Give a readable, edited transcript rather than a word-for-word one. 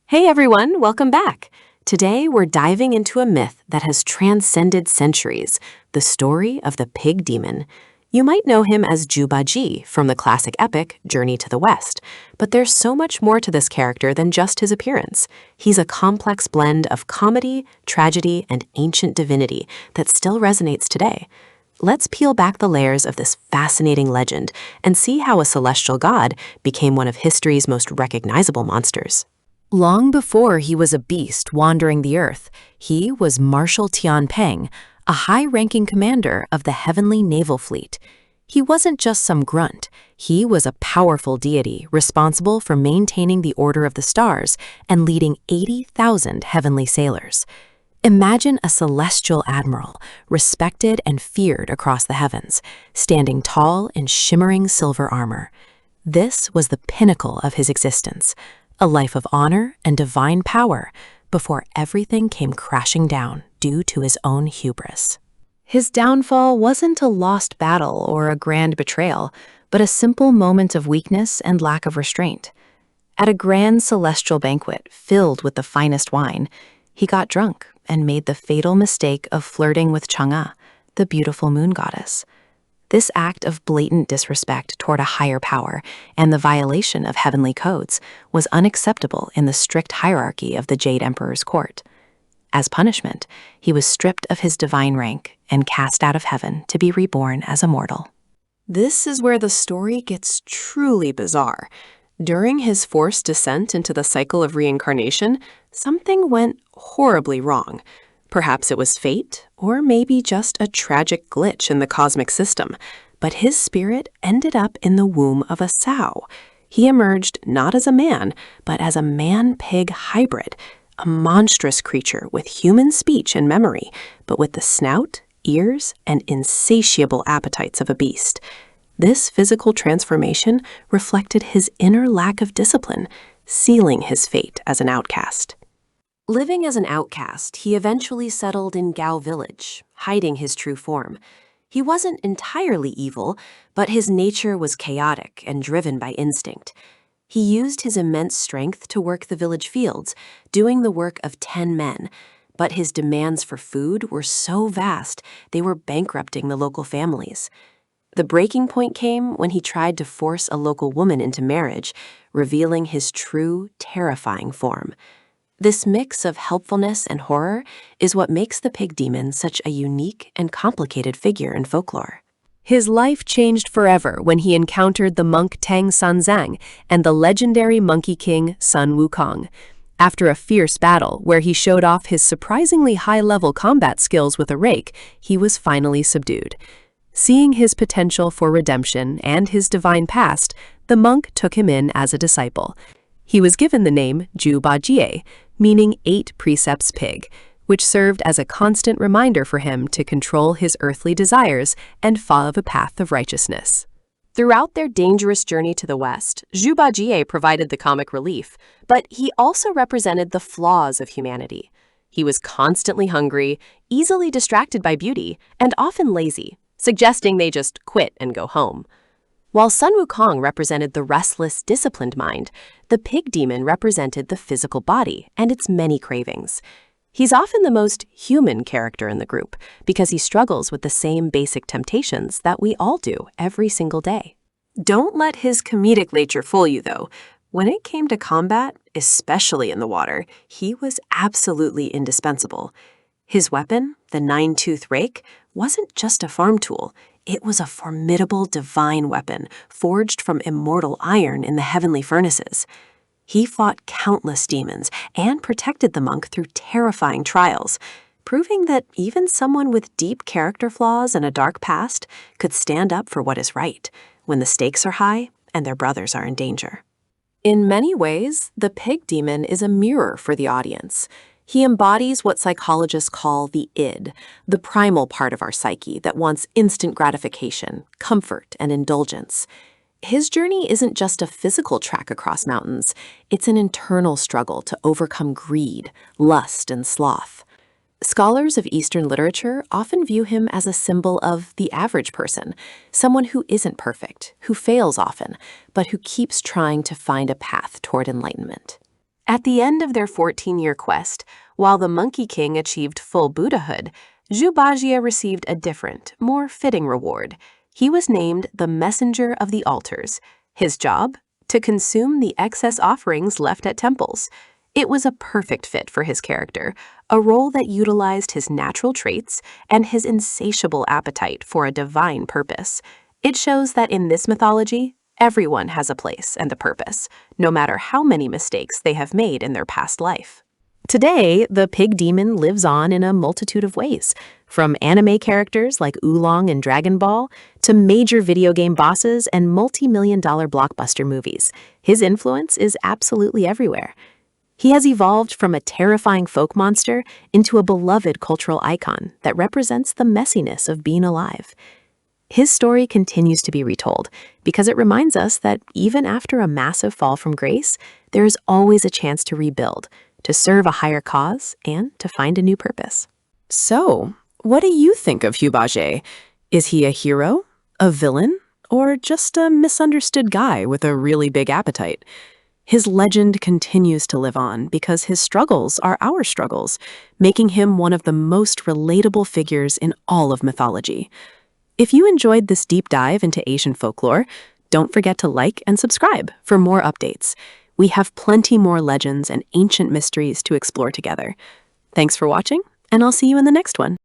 Hey everyone, welcome back. Today we're diving into a myth that has transcended centuries, the story of the pig demon. You might know him as Jubaji from the classic epic Journey to the West, but there's so much more to this character than just his appearance. He's a complex blend of comedy, tragedy, and ancient divinity that still resonates today. Let's peel back the layers of this fascinating legend and see how a celestial god became one of history's most recognizable monsters. Long before he was a beast wandering the earth, he was Marshal Tian Peng, a high-ranking commander of the Heavenly Naval Fleet. He wasn't just some grunt. He was a powerful deity responsible for maintaining the order of the stars and leading 80,000 heavenly sailors. Imagine a celestial admiral, respected and feared across the heavens, standing tall in shimmering silver armor. This was the pinnacle of his existence, a life of honor and divine power before everything came crashing down due to his own hubris. His downfall wasn't a lost battle or a grand betrayal, but a simple moment of weakness and lack of restraint. At a grand celestial banquet filled with the finest wine, he got drunk and made the fatal mistake of flirting with Chang'e, the beautiful moon goddess. This act of blatant disrespect toward a higher power and the violation of heavenly codes was unacceptable in the strict hierarchy of the Jade Emperor's court. As punishment, he was stripped of his divine rank and cast out of heaven to be reborn as a mortal. This is where the story gets truly bizarre. During his forced descent into the cycle of reincarnation, something went horribly wrong. Perhaps it was fate, or maybe just a tragic glitch in the cosmic system, but his spirit ended up in the womb of a sow. He emerged not as a man, but as a man-pig hybrid, a monstrous creature with human speech and memory, but with the snout, ears, and insatiable appetites of a beast. This physical transformation reflected his inner lack of discipline, sealing his fate as an outcast. Living as an outcast, he eventually settled in Gao village, hiding his true form. He wasn't entirely evil, but his nature was chaotic and driven by instinct. He used his immense strength to work the village fields, doing the work of 10 men. But his demands for food were so vast, they were bankrupting the local families. The breaking point came when he tried to force a local woman into marriage, revealing his true, terrifying form. This mix of helpfulness and horror is what makes the pig demon such a unique and complicated figure in folklore. His life changed forever when he encountered the monk Tang Sanzang and the legendary monkey king Sun Wukong. After a fierce battle where he showed off his surprisingly high-level combat skills with a rake, he was finally subdued. Seeing his potential for redemption and his divine past, the monk took him in as a disciple. He was given the name Jubajie, meaning 8 precepts pig, which served as a constant reminder for him to control his earthly desires and follow the path of righteousness. Throughout their dangerous journey to the west, Jubajie provided the comic relief, but he also represented the flaws of humanity. He was constantly hungry, easily distracted by beauty, and often lazy, suggesting they just quit and go home. While Sun Wukong represented the restless, disciplined mind, the pig demon represented the physical body and its many cravings. He's often the most human character in the group because he struggles with the same basic temptations that we all do every single day. Don't let his comedic nature fool you, though. When it came to combat, especially in the water, he was absolutely indispensable. His weapon, the 9-tooth rake, wasn't just a farm tool. It was a formidable divine weapon, forged from immortal iron in the heavenly furnaces. He fought countless demons and protected the monk through terrifying trials, proving that even someone with deep character flaws and a dark past could stand up for what is right when the stakes are high and their brothers are in danger. In many ways, the pig demon is a mirror for the audience. He embodies what psychologists call the id, the primal part of our psyche that wants instant gratification, comfort, and indulgence. His journey isn't just a physical trek across mountains, it's an internal struggle to overcome greed, lust, and sloth. Scholars of Eastern literature often view him as a symbol of the average person, someone who isn't perfect, who fails often, but who keeps trying to find a path toward enlightenment. At the end of their 14-year quest, while the Monkey King achieved full Buddhahood, Zhubaxia received a different, more fitting reward. He was named the Messenger of the Altars. His job? To consume the excess offerings left at temples. It was a perfect fit for his character, a role that utilized his natural traits and his insatiable appetite for a divine purpose. It shows that in this mythology, everyone has a place and a purpose, no matter how many mistakes they have made in their past life. Today, the pig demon lives on in a multitude of ways, from anime characters like Oolong and Dragon Ball to major video game bosses and multi-million-dollar blockbuster movies. His influence is absolutely everywhere. He has evolved from a terrifying folk monster into a beloved cultural icon that represents the messiness of being alive. His story continues to be retold because it reminds us that even after a massive fall from grace, there is always a chance to rebuild, to serve a higher cause, and to find a new purpose. So, what do you think of Zhubaxia? Is he a hero, a villain, or just a misunderstood guy with a really big appetite? His legend continues to live on because his struggles are our struggles, making him one of the most relatable figures in all of mythology. If you enjoyed this deep dive into Asian folklore, don't forget to like and subscribe for more updates. We have plenty more legends and ancient mysteries to explore together. Thanks for watching, and I'll see you in the next one.